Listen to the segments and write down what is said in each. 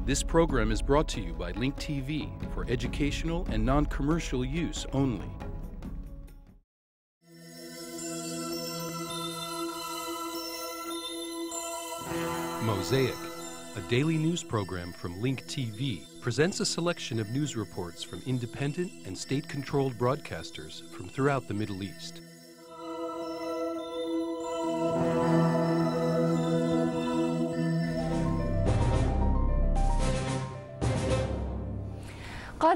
This program is brought to you by Link TV for educational and non-commercial use only. Mosaic, a daily news program from Link TV, presents a selection of news reports from independent and state-controlled broadcasters from throughout the Middle East. The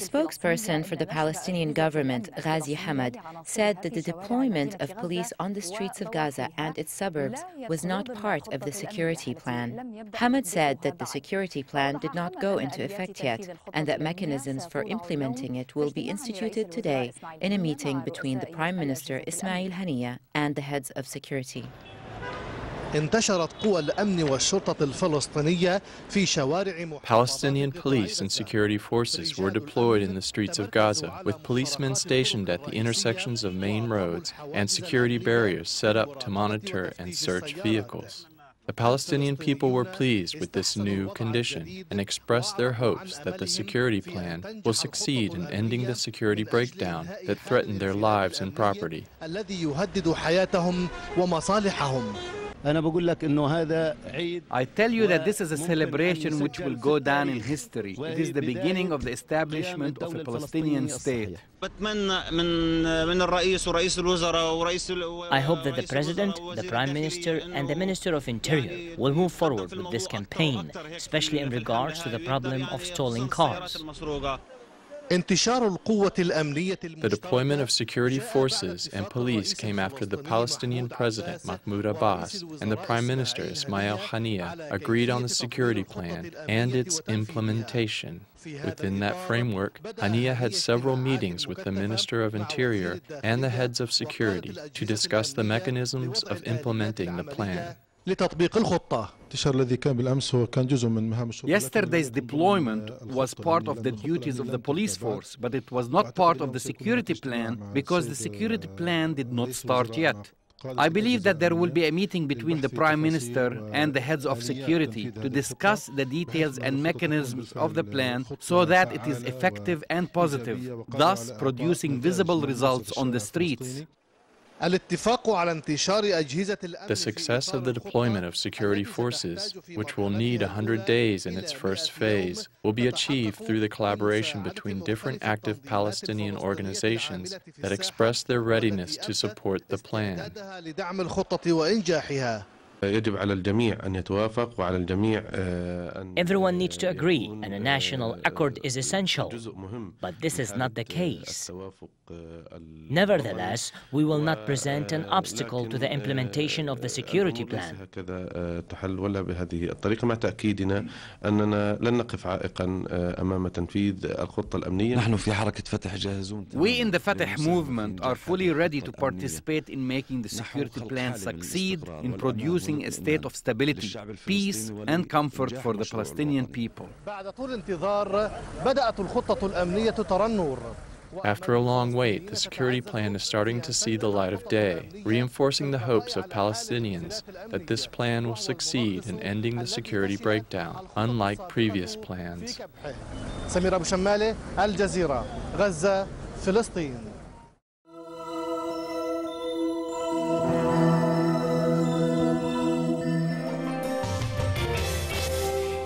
spokesperson for the Palestinian government, Ghazi Hamad, said that the deployment of police on the streets of Gaza and its suburbs was not part of the security plan. Hamad said that the security plan did not go into effect yet and that mechanisms for implementing it will be instituted today in a meeting between the Prime Minister Ismail Haniyeh and the heads of security. Palestinian police and security forces were deployed in the streets of Gaza, with policemen stationed at the intersections of main roads and security barriers set up to monitor and search vehicles. The Palestinian people were pleased with this new condition and expressed their hopes that the security plan will succeed in ending the security breakdown that threatened their lives and property. I tell you that this is a celebration which will go down in history. It is the beginning of the establishment of a Palestinian state. I hope that the President, the Prime Minister and the Minister of Interior will move forward with this campaign, especially in regards to the problem of stolen cars. The deployment of security forces and police came after the Palestinian President Mahmoud Abbas and the Prime Minister Ismail Haniyeh agreed on the security plan and its implementation. Within that framework, Haniyeh had several meetings with the Minister of Interior and the heads of security to discuss the mechanisms of implementing the plan. Yesterday's deployment was part of the duties of the police force, but it was not part of the security plan because the security plan did not start yet. I believe that there will be a meeting between the Prime Minister and the heads of security to discuss the details and mechanisms of the plan so that it is effective and positive, thus producing visible results on the streets. The success of the deployment of security forces, which will need 100 days in its first phase, will be achieved through the collaboration between different active Palestinian organizations that express their readiness to support the plan. Everyone needs to agree, and a national accord is essential. But this is not the case. Nevertheless, we will not present an obstacle to the implementation of the security plan. We in the Fatah movement are fully ready to participate in making the security plan succeed in producing a state of stability, peace and comfort for the Palestinian people. After a long wait, the security plan is starting to see the light of day, reinforcing the hopes of Palestinians that this plan will succeed in ending the security breakdown, unlike previous plans. Jazeera, Gaza, Palestine.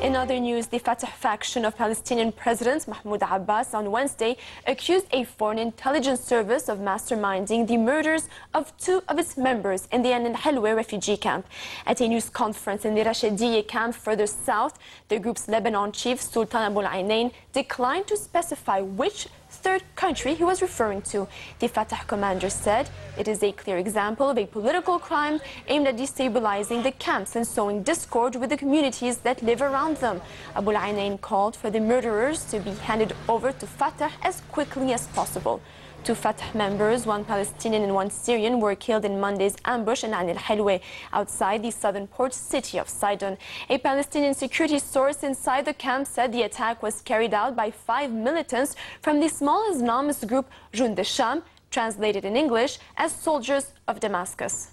In other news, the Fatah faction of Palestinian President Mahmoud Abbas on Wednesday accused a foreign intelligence service of masterminding the murders of 2 of its members in the Ain al-Halwa refugee camp. At a news conference in the Refugee camp further south, the group's Lebanon chief Sultan Abu al-Ainain declined to specify which third country he was referring to. The Fatah commander said it is a clear example of a political crime aimed at destabilizing the camps and sowing discord with the communities that live around them. Abu al-Ainain called for the murderers to be handed over to Fatah as quickly as possible. 2 Fatah members, 1 Palestinian and 1 Syrian, were killed in Monday's ambush in Ain al-Halwa outside the southern port city of Sidon. A Palestinian security source inside the camp said the attack was carried out by 5 militants from the small Islamist group Jund al-Sham, translated in English as Soldiers of Damascus.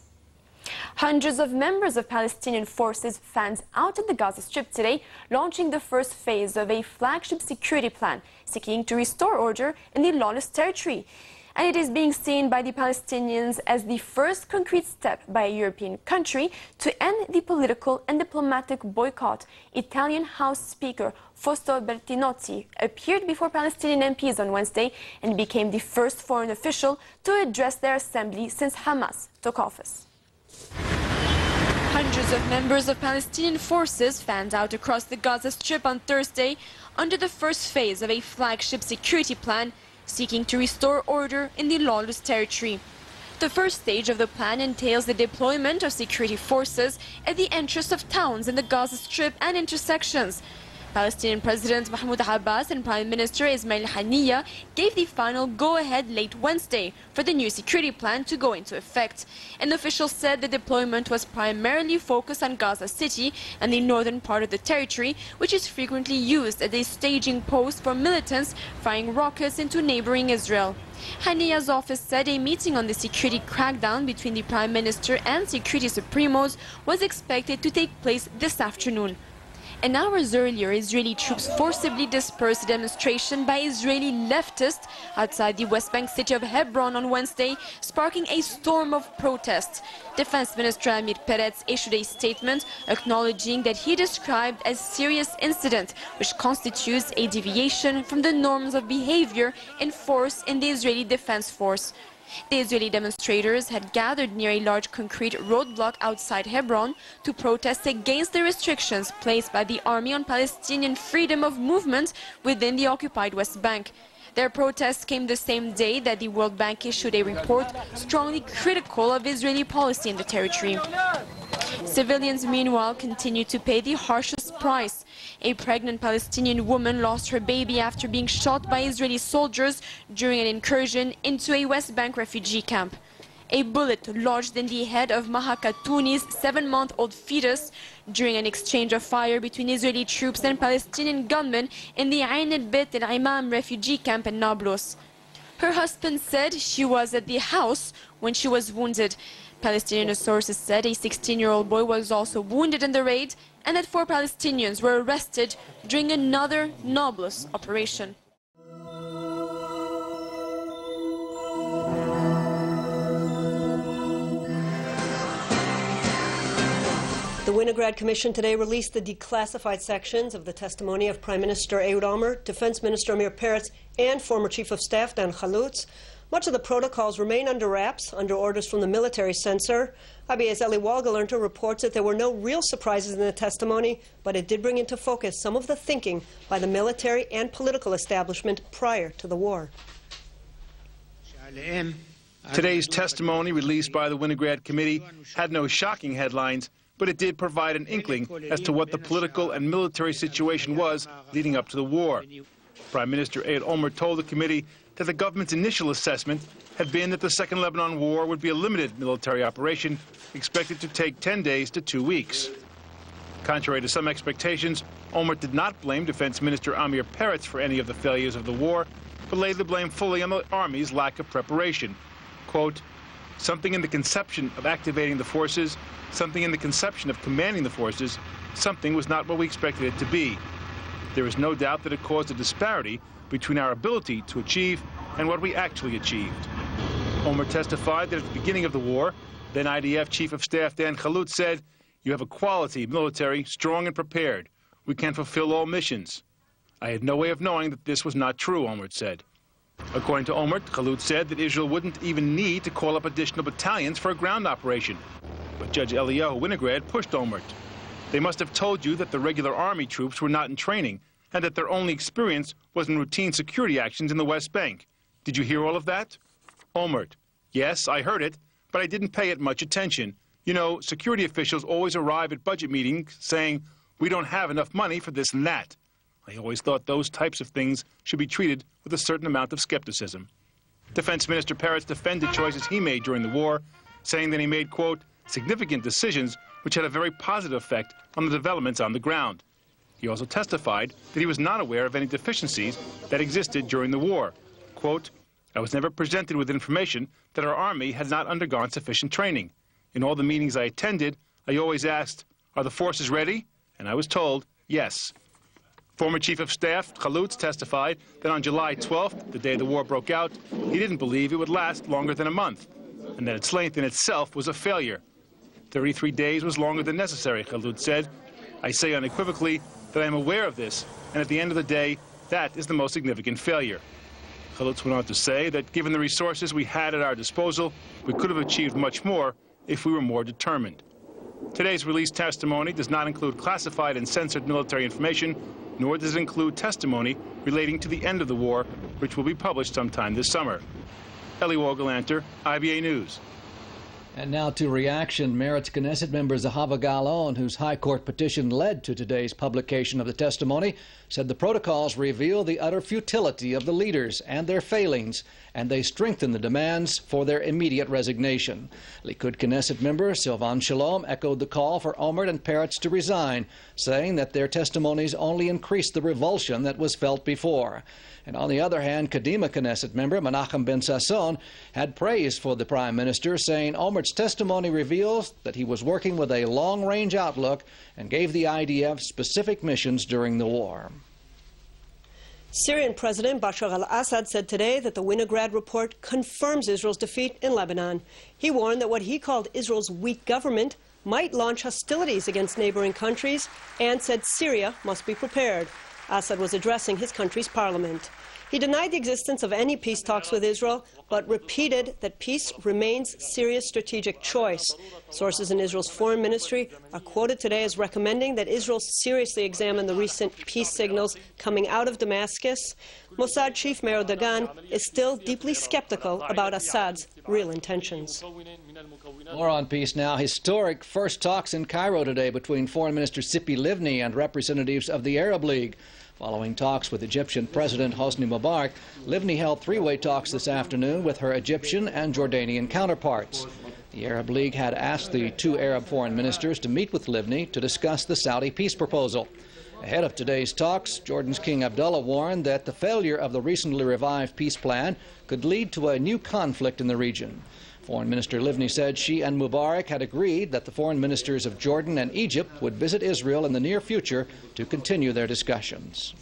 Hundreds of members of Palestinian forces fanned out in the Gaza Strip today, launching the first phase of a flagship security plan seeking to restore order in the lawless territory. And it is being seen by the Palestinians as the first concrete step by a European country to end the political and diplomatic boycott. Italian House Speaker Fausto Bertinotti appeared before Palestinian MPs on Wednesday and became the first foreign official to address their assembly since Hamas took office. Hundreds of members of Palestinian forces fanned out across the Gaza Strip on Thursday under the first phase of a flagship security plan seeking to restore order in the lawless territory. The first stage of the plan entails the deployment of security forces at the entrance of towns in the Gaza Strip and intersections. Palestinian President Mahmoud Abbas and Prime Minister Ismail Haniyeh gave the final go-ahead late Wednesday for the new security plan to go into effect. An official said the deployment was primarily focused on Gaza City and the northern part of the territory, which is frequently used as a staging post for militants firing rockets into neighboring Israel. Haniyeh's office said a meeting on the security crackdown between the Prime Minister and security supremos was expected to take place this afternoon. An hours earlier, Israeli troops forcibly dispersed a demonstration by Israeli leftists outside the West Bank city of Hebron on Wednesday, sparking a storm of protests. Defense Minister Amir Peretz issued a statement acknowledging that he described as serious incident, which constitutes a deviation from the norms of behavior enforced in the Israeli Defense Force. The Israeli demonstrators had gathered near a large concrete roadblock outside Hebron to protest against the restrictions placed by the army on Palestinian freedom of movement within the occupied West Bank. Their protests came the same day that the World Bank issued a report strongly critical of Israeli policy in the territory. Civilians, meanwhile, continue to pay the harshest price. A pregnant Palestinian woman lost her baby after being shot by Israeli soldiers during an incursion into a West Bank refugee camp. A bullet lodged in the head of Maha Katouni's 7-month-old fetus during an exchange of fire between Israeli troops and Palestinian gunmen in the Ain al-Bit al-Imam refugee camp in Nablus. Her husband said she was at the house when she was wounded. Palestinian sources said a 16-year-old boy was also wounded in the raid and that 4 Palestinians were arrested during another Nablus operation. The Winograd Commission today released the declassified sections of the testimony of Prime Minister Ehud Olmert, Defense Minister Amir Peretz, and former Chief of Staff Dan Khalutz. Much of the protocols remain under wraps, under orders from the military censor. Abiya's Eli Walgalerner reports that there were no real surprises in the testimony, but it did bring into focus some of the thinking by the military and political establishment prior to the war. Today's testimony, released by the Winograd Committee, had no shocking headlines, but it did provide an inkling as to what the political and military situation was leading up to the war. Prime Minister Ehud Olmert told the committee that the government's initial assessment had been that the Second Lebanon War would be a limited military operation expected to take 10 days to 2 weeks. Contrary to some expectations, Olmert did not blame Defense Minister Amir Peretz for any of the failures of the war, but laid the blame fully on the Army's lack of preparation. Quote, something in the conception of activating the forces, something in the conception of commanding the forces, something was not what we expected it to be. There is no doubt that it caused a disparity between our ability to achieve and what we actually achieved. Olmert testified that at the beginning of the war, then IDF Chief of Staff Dan Khalutz said, "You have a quality military, strong and prepared. We can fulfill all missions." I had no way of knowing that this was not true, Olmert said. According to Olmert, Khalutz said that Israel wouldn't even need to call up additional battalions for a ground operation. But Judge Eliyahu Winograd pushed Olmert. They must have told you that the regular Army troops were not in training and that their only experience was in routine security actions in the West Bank. Did you hear all of that? Olmert: yes, I heard it, but I didn't pay it much attention. You know, security officials always arrive at budget meetings saying, we don't have enough money for this and that. I always thought those types of things should be treated with a certain amount of skepticism. Defense Minister Peretz defended choices he made during the war, saying that he made, quote, significant decisions which had a very positive effect on the developments on the ground. He also testified that he was not aware of any deficiencies that existed during the war. Quote, I was never presented with information that our Army had not undergone sufficient training. In all the meetings I attended, I always asked, are the forces ready? And I was told, yes. Former Chief of Staff Khalutz testified that on July 12th, the day the war broke out, he didn't believe it would last longer than a month, and that its length in itself was a failure. 33 days was longer than necessary, Khalutz said. I say unequivocally that I am aware of this, and at the end of the day, that is the most significant failure. Khalutz went on to say that given the resources we had at our disposal, we could have achieved much more if we were more determined. Today's released testimony does not include classified and censored military information, nor does it include testimony relating to the end of the war, which will be published sometime this summer. Eli Wogelanter, IBA News. And now to reaction. Meretz Knesset member Zahava Galon, whose High Court petition led to today's publication of the testimony, said the protocols reveal the utter futility of the leaders and their failings, and they strengthen the demands for their immediate resignation. Likud Knesset member Silvan Shalom echoed the call for Omert and Peretz to resign, saying that their testimonies only increased the revulsion that was felt before. And on the other hand, Kadima Knesset member Menachem Ben Sasson had praise for the Prime Minister, saying Omert's testimony reveals that he was working with a long-range outlook and gave the IDF specific missions during the war. Syrian President Bashar al-Assad said today that the Winograd report confirms Israel's defeat in Lebanon. He warned that what he called Israel's weak government might launch hostilities against neighboring countries and said Syria must be prepared. Assad was addressing his country's parliament. He denied the existence of any peace talks with Israel, but repeated that peace remains Syria's strategic choice. Sources in Israel's foreign ministry are quoted today as recommending that Israel seriously examine the recent peace signals coming out of Damascus. Mossad chief Meir Dagan is still deeply skeptical about Assad's real intentions. More on peace now. Historic first talks in Cairo today between Foreign Minister Tzipi Livni and representatives of the Arab League. Following talks with Egyptian President Hosni Mubarak, Livni held three-way talks this afternoon with her Egyptian and Jordanian counterparts. The Arab League had asked the two Arab foreign ministers to meet with Livni to discuss the Saudi peace proposal. Ahead of today's talks, Jordan's King Abdullah warned that the failure of the recently revived peace plan could lead to a new conflict in the region. Foreign Minister Livni said she and Mubarak had agreed that the foreign ministers of Jordan and Egypt would visit Israel in the near future to continue their discussions.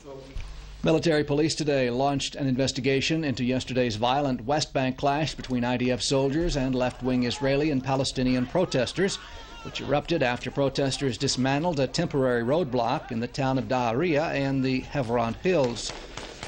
Military police today launched an investigation into yesterday's violent West Bank clash between IDF soldiers and left-wing Israeli and Palestinian protesters, which erupted after protesters dismantled a temporary roadblock in the town of Arabiya and the Hebron Hills.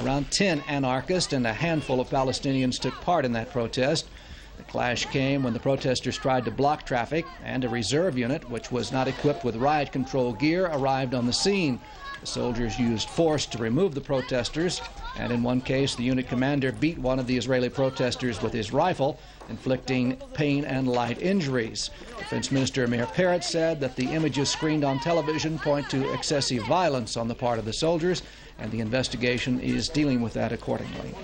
Around 10 anarchists and a handful of Palestinians took part in that protest. The clash came when the protesters tried to block traffic, and a reserve unit, which was not equipped with riot control gear, arrived on the scene. The soldiers used force to remove the protesters, and in one case, the unit commander beat one of the Israeli protesters with his rifle, inflicting pain and light injuries. Defense Minister Amir Peretz said that the images screened on television point to excessive violence on the part of the soldiers, and the investigation is dealing with that accordingly.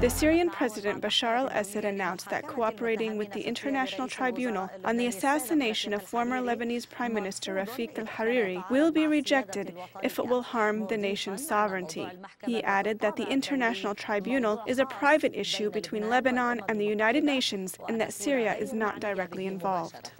The Syrian President Bashar al-Assad announced that cooperating with the International Tribunal on the assassination of former Lebanese Prime Minister Rafik al-Hariri will be rejected if it will harm the nation's sovereignty. He added that the International Tribunal is a private issue between Lebanon and the United Nations and that Syria is not directly involved.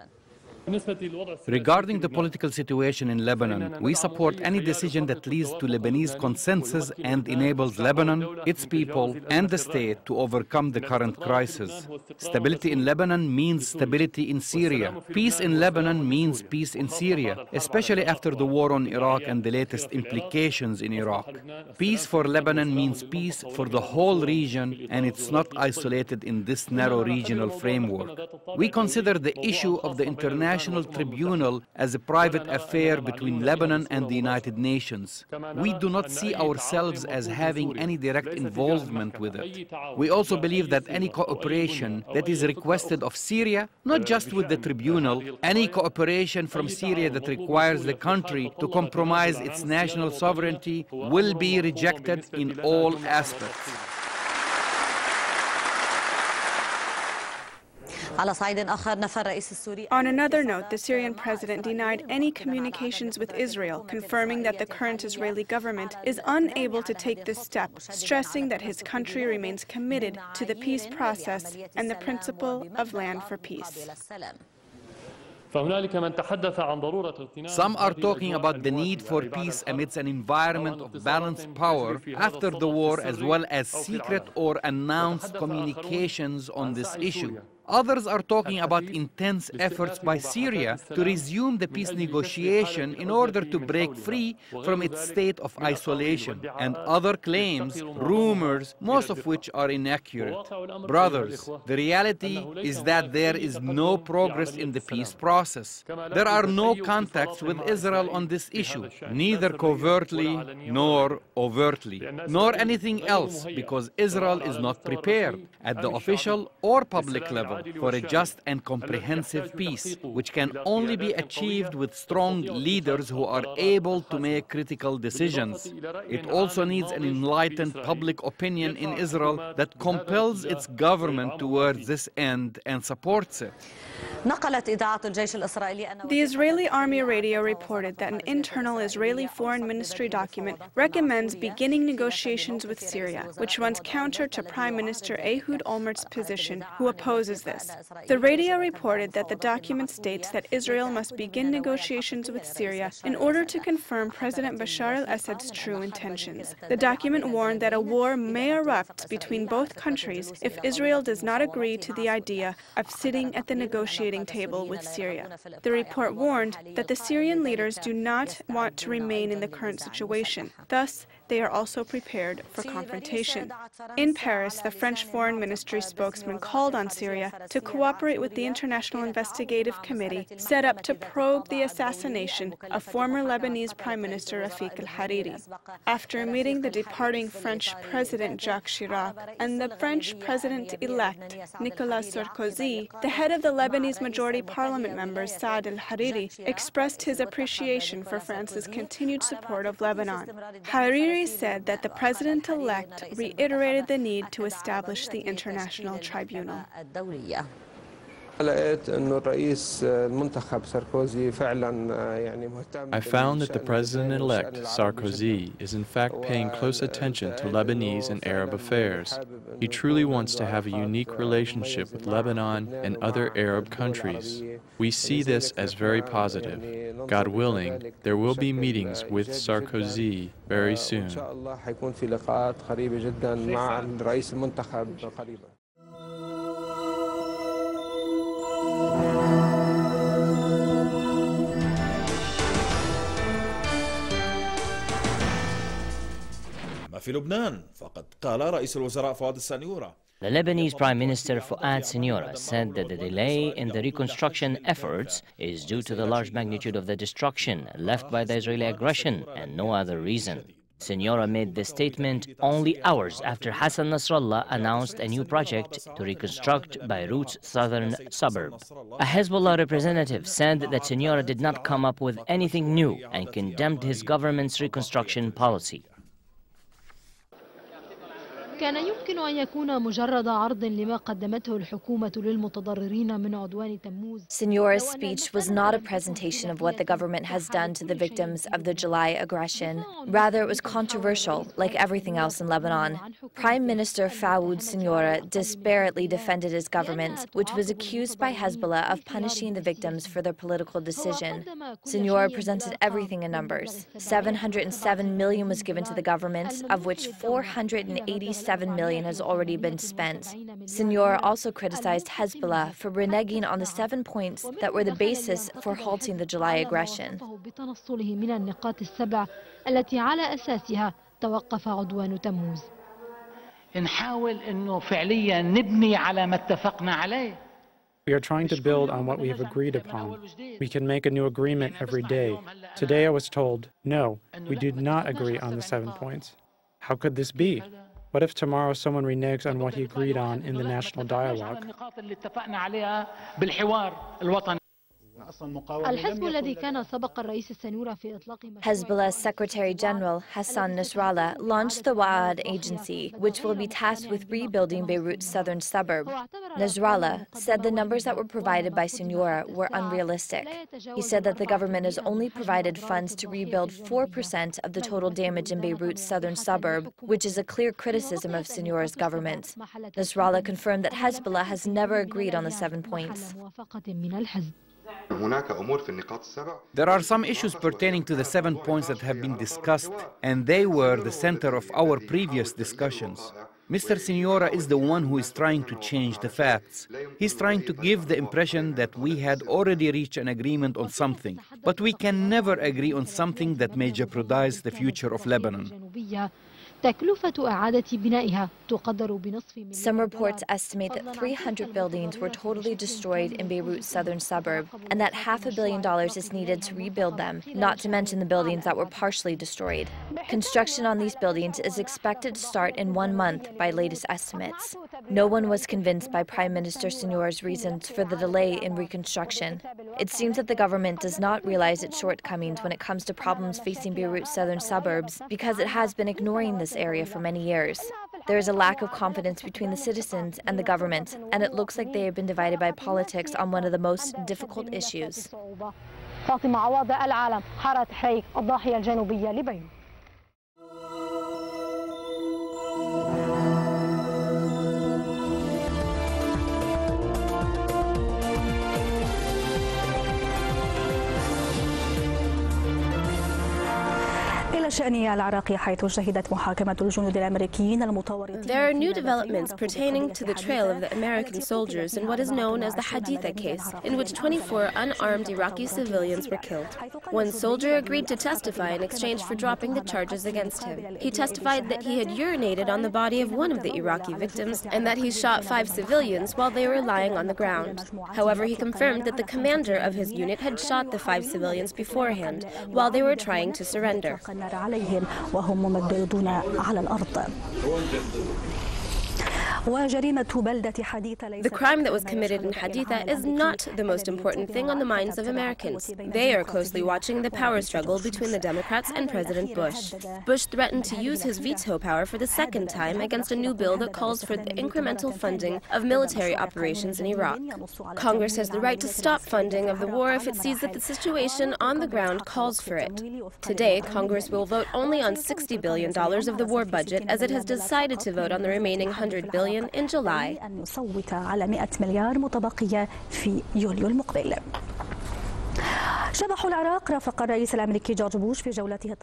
Regarding the political situation in Lebanon, we support any decision that leads to Lebanese consensus and enables Lebanon, its people, and the state to overcome the current crisis. Stability in Lebanon means stability in Syria. Peace in Lebanon means peace in Syria, especially after the war on Iraq and the latest implications in Iraq. Peace for Lebanon means peace for the whole region, and it's not isolated in this narrow regional framework. We consider the issue of the International Tribunal as a private affair between Lebanon and the United Nations. We do not see ourselves as having any direct involvement with it. We also believe that any cooperation that is requested of Syria, not just with the tribunal, any cooperation from Syria that requires the country to compromise its national sovereignty will be rejected in all aspects. On another note, the Syrian president denied any communications with Israel, confirming that the current Israeli government is unable to take this step, stressing that his country remains committed to the peace process and the principle of land for peace. Some are talking about the need for peace amidst an environment of balanced power after the war, as well as secret or announced communications on this issue. Others are talking about intense efforts by Syria to resume the peace negotiation in order to break free from its state of isolation, and other claims, rumors, most of which are inaccurate. Brothers, the reality is that there is no progress in the peace process. There are no contacts with Israel on this issue, neither covertly nor overtly, nor anything else, because Israel is not prepared at the official or public level for a just and comprehensive peace, which can only be achieved with strong leaders who are able to make critical decisions. It also needs an enlightened public opinion in Israel that compels its government towards this end and supports it. The Israeli Army radio reported that an internal Israeli Foreign Ministry document recommends beginning negotiations with Syria, which runs counter to Prime Minister Ehud Olmert's position, who opposes this. The radio reported that the document states that Israel must begin negotiations with Syria in order to confirm President Bashar al-Assad's true intentions. The document warned that a war may erupt between both countries if Israel does not agree to the idea of sitting at the negotiating table with Syria. The report warned that the Syrian leaders do not want to remain in the current situation. Thus, they are also prepared for confrontation. In Paris, the French Foreign Ministry spokesman called on Syria to cooperate with the International Investigative Committee set up to probe the assassination of former Lebanese Prime Minister Rafik al-Hariri. After meeting the departing French President Jacques Chirac and the French President-elect Nicolas Sarkozy, the head of the Lebanese Majority Parliament member Saad al-Hariri expressed his appreciation for France's continued support of Lebanon. Hariri said that the president-elect reiterated the need to establish the international tribunal. I found that the President-elect, Sarkozy, is in fact paying close attention to Lebanese and Arab affairs. He truly wants to have a unique relationship with Lebanon and other Arab countries. We see this as very positive. God willing, there will be meetings with Sarkozy very soon. في لبنان فقد قال رئيس الوزراء فؤاد السنيورة. The Lebanese Prime Minister Fuad Siniora said that the delay in the reconstruction efforts is due to the large magnitude of the destruction left by the Israeli aggression and no other reason. Siniora made this statement only hours after Hassan Nasrallah announced a new project to reconstruct Beirut's southern suburb. A Hezbollah representative said that Siniora did not come up with anything new and condemned his government's reconstruction policy. كان يمكن أن يكون مجرد عرض لما قدمته الحكومة للمتضررين من عدوان تموز. Signora's speech was not a presentation of what the government has done to the victims of the July aggression. Rather, it was controversial, like everything else in Lebanon. Prime Minister Fouad Siniora disparately defended his government, which was accused by Hezbollah of punishing the victims for their political decision. Siniora presented everything in numbers. 707 million was given to the government, of which 487 million has already been spent. Siniora also criticized Hezbollah for reneging on the 7 points that were the basis for halting the July aggression. We are trying to build on what we have agreed upon. We can make a new agreement every day. Today I was told, no, we do not agree on the 7 points. How could this be? What if tomorrow someone reneges on what he agreed on in the national dialogue? الحزب الذي كان سبق الرئيس السنورة في إطلاق Hezbollah's Secretary General Hassan Nasrallah launched the Wa'ad agency, which will be tasked with rebuilding Beirut's southern suburb. Nasrallah said the numbers that were provided by Senora were unrealistic. He said that the government has only provided funds to rebuild 4% of the total damage in Beirut's southern suburb, which is a clear criticism of Senora's government. Nasrallah confirmed that Hezbollah has never agreed on the 7 points. There are some issues pertaining to the 7 points that have been discussed, and they were the center of our previous discussions. Mr. Senora is the one who is trying to change the facts. He's trying to give the impression that we had already reached an agreement on something, but we can never agree on something that may jeopardize the future of Lebanon. Some reports estimate that 300 buildings were totally destroyed in Beirut's southern suburb, and that $500 million is needed to rebuild them, not to mention the buildings that were partially destroyed. Construction on these buildings is expected to start in 1 month by latest estimates. No one was convinced by Prime Minister Senora's reasons for the delay in reconstruction. It seems that the government does not realize its shortcomings when it comes to problems facing Beirut's southern suburbs because it has been ignoring this area for many years. There is a lack of confidence between the citizens and the government, and it looks like they have been divided by politics on one of the most difficult issues. There are new developments pertaining to the trail of the American soldiers in what is known as the Haditha case, in which 24 unarmed Iraqi civilians were killed. One soldier agreed to testify in exchange for dropping the charges against him. He testified that he had urinated on the body of one of the Iraqi victims and that he shot 5 civilians while they were lying on the ground. However, he confirmed that the commander of his unit had shot the 5 civilians beforehand while they were trying to surrender. The crime that was committed in Haditha is not the most important thing on the minds of Americans. They are closely watching the power struggle between the Democrats and President Bush. Bush threatened to use his veto power for the 2nd time against a new bill that calls for the incremental funding of military operations in Iraq. Congress has the right to stop funding of the war if it sees that the situation on the ground calls for it. Today, Congress will vote only on $60 billion of the war budget, as it has decided to vote on the remaining $100 billion in July.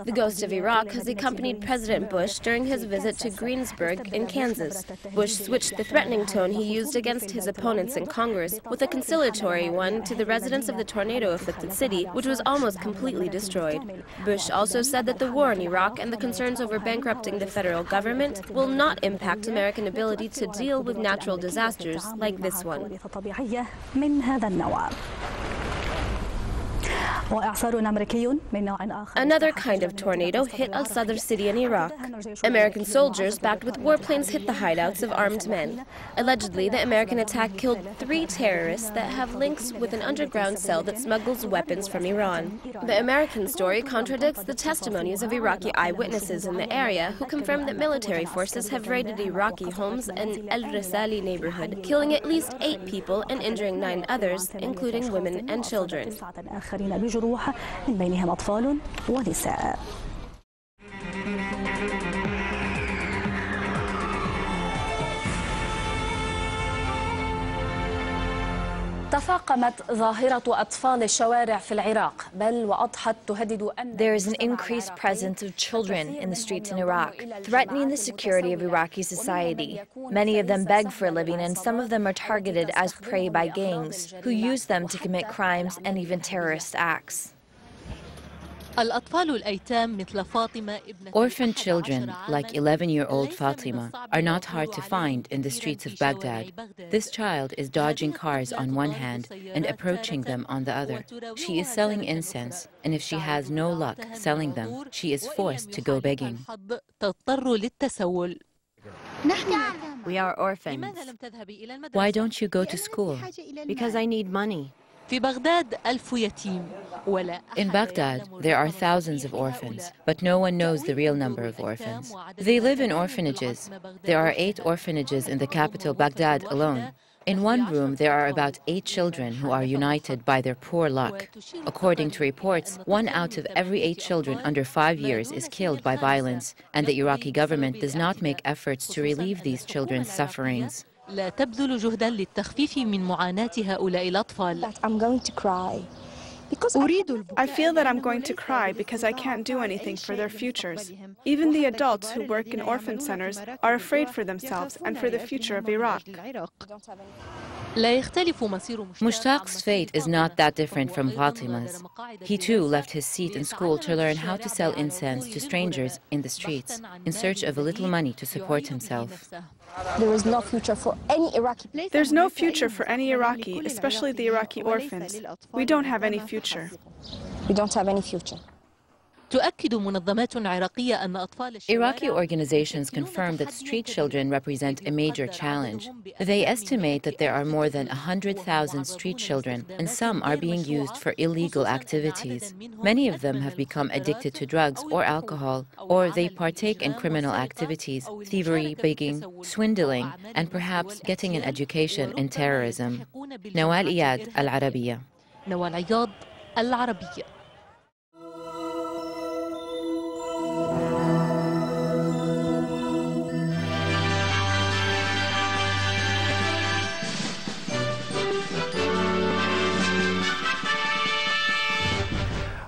The ghost of Iraq has accompanied President Bush during his visit to Greensburg in Kansas. Bush switched the threatening tone he used against his opponents in Congress with a conciliatory one to the residents of the tornado-afflicted city, which was almost completely destroyed. Bush also said that the war in Iraq and the concerns over bankrupting the federal government will not impact American ability to deal with natural disasters like this one. Another kind of tornado hit Al Sadr city in Iraq. American soldiers backed with warplanes hit the hideouts of armed men. Allegedly, the American attack killed 3 terrorists that have links with an underground cell that smuggles weapons from Iran. The American story contradicts the testimonies of Iraqi eyewitnesses in the area who confirm that military forces have raided Iraqi homes in El Risali neighborhood, killing at least 8 people and injuring 9 others, including women and children. من بينهم أطفال ونساء. تفاقمت ظاهرة أطفال الشوارع في العراق بل وأضحت تهدد أمن. There is an increased presence of children in the streets in Iraq, threatening the security of Iraqi society. Many of them beg for a living, and some of them are targeted as prey by gangs, who use them to commit crimes and even terrorist acts. Orphan children, like 11-year-old Fatima, are not hard to find in the streets of Baghdad. This child is dodging cars on one hand and approaching them on the other. She is selling incense, and if she has no luck selling them, she is forced to go begging. We are orphans. Why don't you go to school? Because I need money. In Baghdad, there are thousands of orphans, but no one knows the real number of orphans. They live in orphanages. There are 8 orphanages in the capital, Baghdad, alone. In one room, there are about 8 children who are united by their poor luck. According to reports, 1 out of every 8 children under 5 years is killed by violence, and the Iraqi government does not make efforts to relieve these children's sufferings. لا تبذل جهدا للتخفيف من معاناة هؤلاء الأطفال. I'm going to cry. I feel that I'm going to cry because I can't do anything for their futures. Even the adults who work in orphan centers are afraid for themselves and for the future of Iraq. Mushtaq's fate is not that different from Fatima's. He too left his seat in school to learn how to sell incense to strangers in the streets in search of a little money to support himself. There is no future for any Iraqi. There's no future for any Iraqi, especially the Iraqi orphans. We don't have any future. We don't have any future. Iraqi organizations confirm that street children represent a major challenge. They estimate that there are more than 100,000 street children, and some are being used for illegal activities. Many of them have become addicted to drugs or alcohol, or they partake in criminal activities, thievery, begging, swindling, and perhaps getting an education in terrorism. Nawal Iyad, Al-Arabiya. نوال عياض العربية.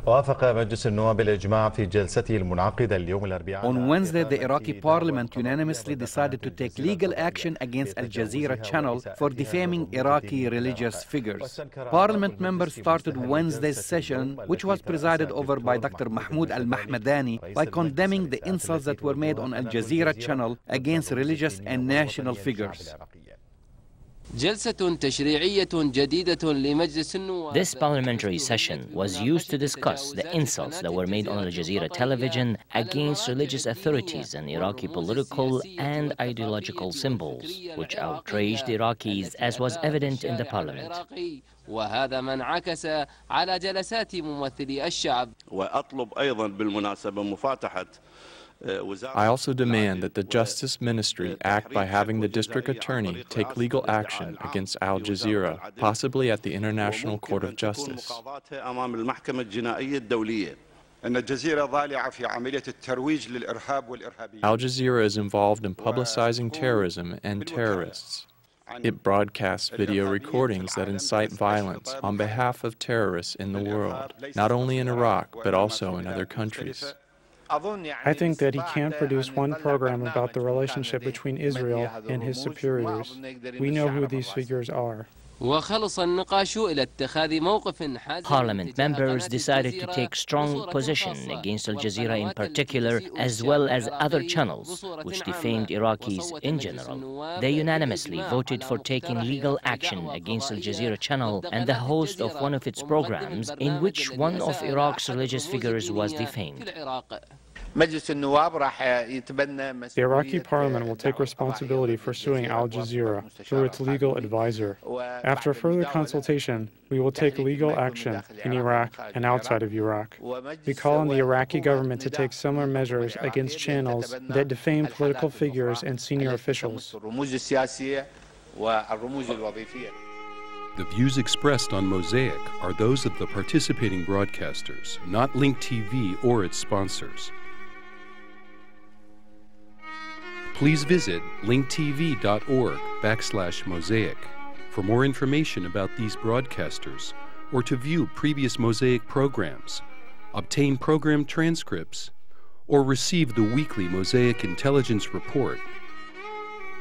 وافق مجلس النواب الإجماع في جلسته المنعقدة اليوم الأربعاء. On Wednesday, the Iraqi parliament unanimously decided to take legal action against Al Jazeera channel for defaming Iraqi religious figures. Parliament members started Wednesday's session, which was presided over by Dr. Mahmoud Al-Mahmadani, by condemning the insults that were made on Al Jazeera channel against religious and national figures. This parliamentary session was used to discuss the insults that were made on Al Jazeera television against religious authorities and Iraqi political and ideological symbols, which outraged Iraqis, as was evident in the parliament. وهذا ما انعكس على جلسات ممثلي الشعب. وأطلب أيضا بالمناسبة مفاتحة. I also demand that the Justice Ministry act by having the District Attorney take legal action against Al Jazeera, possibly at the International Court of Justice. Al Jazeera is involved in publicizing terrorism and terrorists. It broadcasts video recordings that incite violence on behalf of terrorists in the world, not only in Iraq, but also in other countries. I think that he can't produce one program about the relationship between Israel and his superiors. We know who these figures are. Parliament members decided to take strong position against Al Jazeera in particular, as well as other channels which defamed Iraqis in general. They unanimously voted for taking legal action against Al Jazeera channel and the host of one of its programs in which one of Iraq's religious figures was defamed. The Iraqi parliament will take responsibility for suing Al Jazeera through its legal advisor. After further consultation, we will take legal action in Iraq and outside of Iraq. We call on the Iraqi government to take similar measures against channels that defame political figures and senior officials. The views expressed on Mosaic are those of the participating broadcasters, not Link TV or its sponsors. Please visit linktv.org/Mosaic for more information about these broadcasters or to view previous Mosaic programs, obtain program transcripts, or receive the weekly Mosaic Intelligence Report.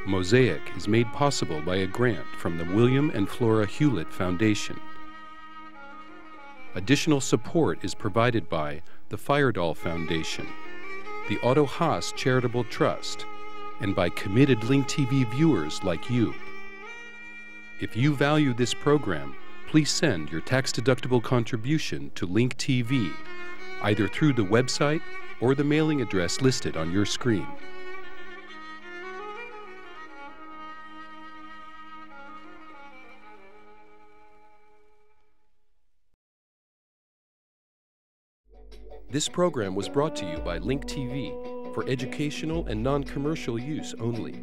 Mosaic is made possible by a grant from the William and Flora Hewlett Foundation. Additional support is provided by the Firedoll Foundation, the Otto Haas Charitable Trust, and by committed Link TV viewers like you. If you value this program, please send your tax-deductible contribution to Link TV, either through the website or the mailing address listed on your screen. This program was brought to you by Link TV for educational and non-commercial use only.